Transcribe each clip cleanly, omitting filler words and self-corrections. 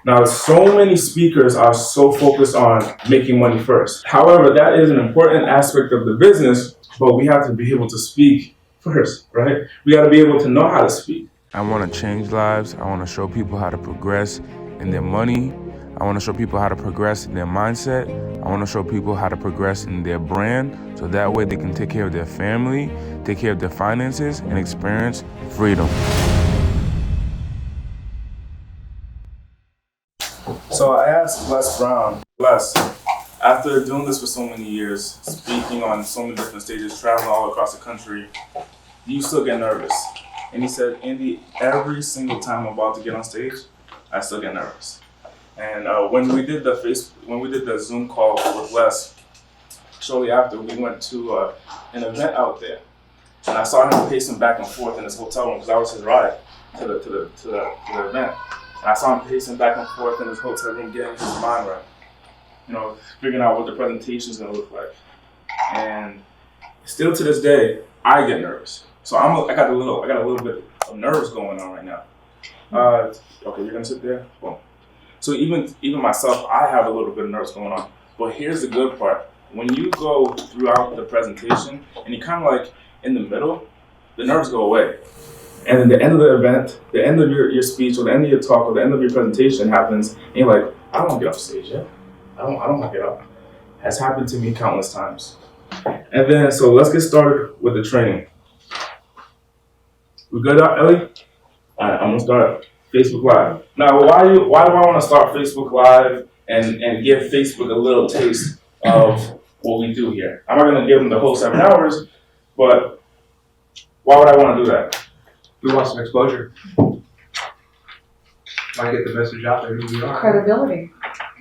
Now, so many speakers are so focused on making money first. However, that is an important aspect of the business, but we have to be able to speak first, right? We got to be able to know how to speak. I want to change lives. I want to show people how to progress in their money. I want to show people how to progress in their mindset. I want to show people how to progress in their brand, so that way they can take care of their family, take care of their finances, and experience freedom. So I asked Les Brown, Les, after doing this for so many years, speaking on so many different stages, traveling all across the country, do you still get nervous? And he said, Andy, every single time I'm about to get on stage, I still get nervous. And when we did the Zoom call with Les, shortly after, we went to an event out there, and I saw him pacing back and forth in his hotel room because I was his ride to the event. And I saw him pacing back and forth in his hotel room, getting his mind right. You know, figuring out what the presentation's gonna look like. And still to this day, I get nervous. So I got a little bit of nerves going on right now. Okay, you're gonna sit there? Boom. So even myself, I have a little bit of nerves going on. But here's the good part. When you go throughout the presentation and you kind of like in the middle, the nerves go away. And then the end of the event, the end of your speech or the end of your talk or the end of your presentation happens, and you're like, I don't want to get off stage yet. I don't want to get up. Has happened to me countless times. And then, so let's get started with the training. We good, Ellie? All right, I'm gonna start Facebook Live. Now, why do I want to start Facebook Live and give Facebook a little taste of what we do here? I'm not gonna give them the whole 7 hours, but why would I want to do that? We want some exposure. Might get the message out there who we are. Credibility.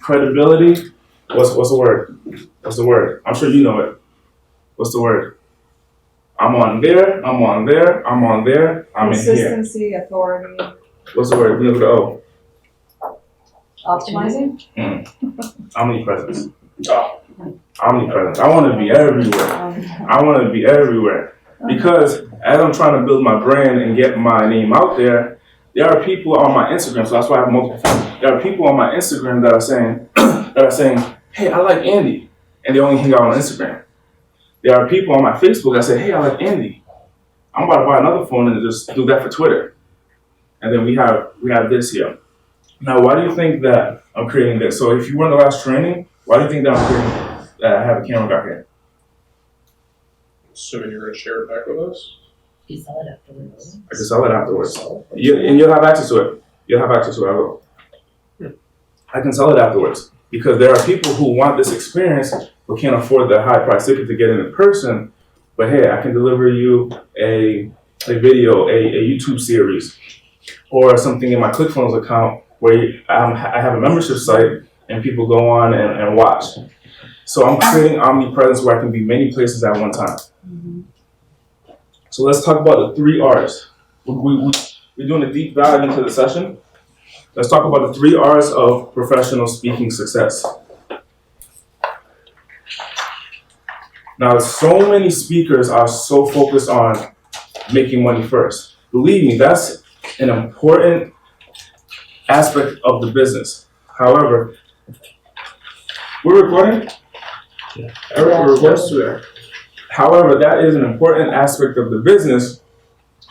Credibility? What's the word? What's the word? I'm sure you know it. What's the word? I'm on there, I'm on there, I'm on there, I'm in here. Consistency, authority. What's the word? Look at the O. Optimizing? Omni Presence. Oh. Omni Presence. I want to be everywhere. I want to be everywhere. Because as I'm trying to build my brand and get my name out there, there are people on my Instagram, so that's why I have multiple friends. There are people on my Instagram that are saying, hey, I like Andy, and they only hang out on Instagram. There are people on my Facebook that say, hey, I like Andy. I'm about to buy another phone and just do that for Twitter. And then we have this here. Now, why do you think that I'm creating this? So if you were in the last training, why do you think that I'm creating that I have a camera back here? Assuming you're going to share it back with us? You sell it afterwards. I can sell it afterwards. And you'll have access to it. You'll have access to it. I will. I can sell it afterwards. Because there are people who want this experience but can't afford the high price ticket to get in person. But hey, I can deliver you a video, a YouTube series, or something in my ClickFunnels account where I have a membership site and people go on and watch. So I'm creating Omni Presence where I can be many places at one time. So let's talk about the 3 R's. We're doing a deep dive into the session. Let's talk about the 3 R's of professional speaking success. Now, so many speakers are so focused on making money first. Believe me, that's an important aspect of the business. However, we're recording? Yeah. We're recording? However, that is an important aspect of the business,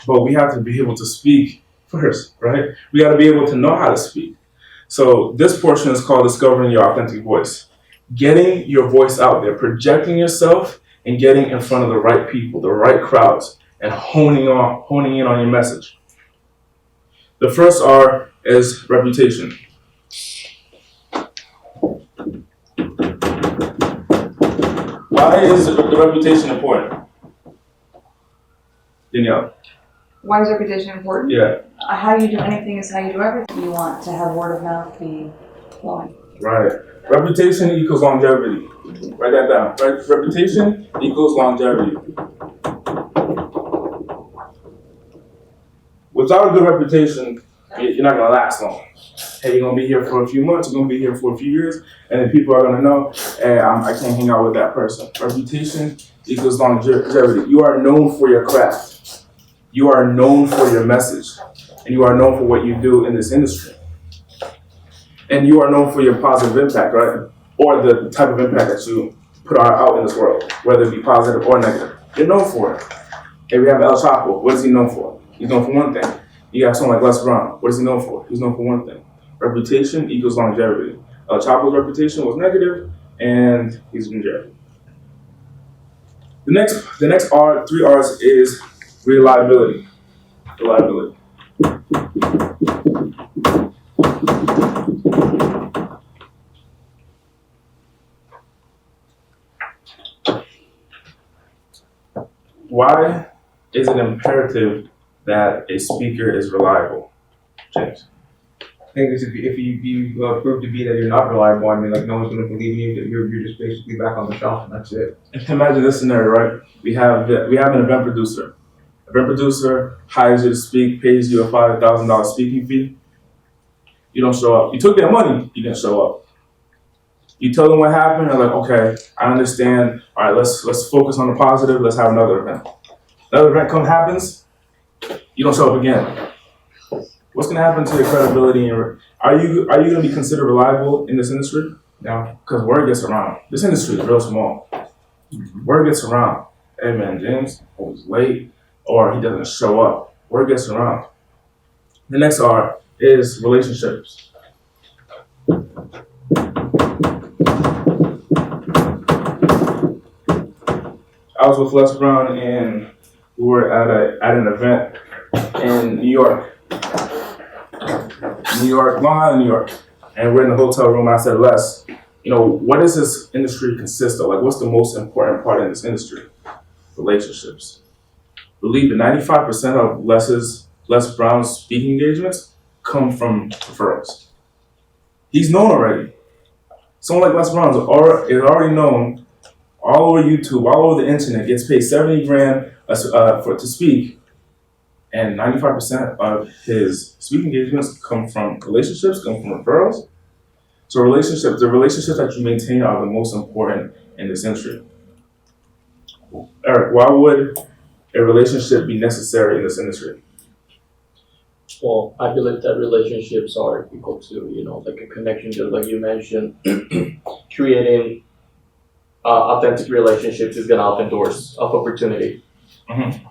but we have to be able to speak first, right? We got to be able to know how to speak. So this portion is called discovering your authentic voice. Getting your voice out there, projecting yourself and getting in front of the right people, the right crowds, and honing in on your message. The first R is reputation. Why is the reputation important? Danielle. Why is reputation important? Yeah. How you do anything is how you do everything. You want to have word of mouth be flowing. Right. Reputation equals longevity. Write that down. Right? Reputation equals longevity. Without a good reputation, you're not going to last long. Hey, you're going to be here for a few months, you're going to be here for a few years, and then people are going to know, hey, I can't hang out with that person. Reputation equals longevity. You are known for your craft. You are known for your message. And you are known for what you do in this industry. And you are known for your positive impact, right? Or the type of impact that you put out in this world, whether it be positive or negative. You're known for it. And we have El Chapo. What is he known for? He's known for one thing. You got someone like Les Brown. What is he known for? He's known for one thing. Reputation equals longevity. El Chapo's reputation was negative, and he's in jail. The next R, 3 R's is reliability. Reliability. Why is it imperative that a speaker is reliable, James? I think this if you prove to be that you're not reliable, I mean, like, no one's going to believe you, that you're just basically back on the shelf, and that's it. Imagine this scenario, right? We have an event producer. Event producer hires you to speak, pays you a $5,000 speaking fee. You don't show up. You took their money, you didn't show up. You tell them what happened, they're like, okay, I understand. All right, let's focus on the positive. Let's have another event. Another event happens, you don't show up again. What's going to happen to your credibility? And are you going to be considered reliable in this industry? No. Because word gets around. This industry is real small. Word gets around. Hey man, James was late, or he doesn't show up. Word gets around. The next R is relationships. I was with Les Brown, and we were at an event in New York, Long Island, New York, and we're in the hotel room. And I said, Les, what does this industry consist of? Like, what's the most important part in this industry? Relationships. Believe it, 95% of Les Brown's speaking engagements come from referrals. He's known already. Someone like Les Brown is already known all over YouTube, all over the internet, gets paid $70 grand to speak, and 95% of his speaking engagements come from relationships, come from referrals. So the relationships that you maintain are the most important in this industry. Eric, why would a relationship be necessary in this industry? Well, I believe that relationships are equal to, like a connection, just like you mentioned. Creating authentic relationships is going to open doors of opportunity. Mm-hmm.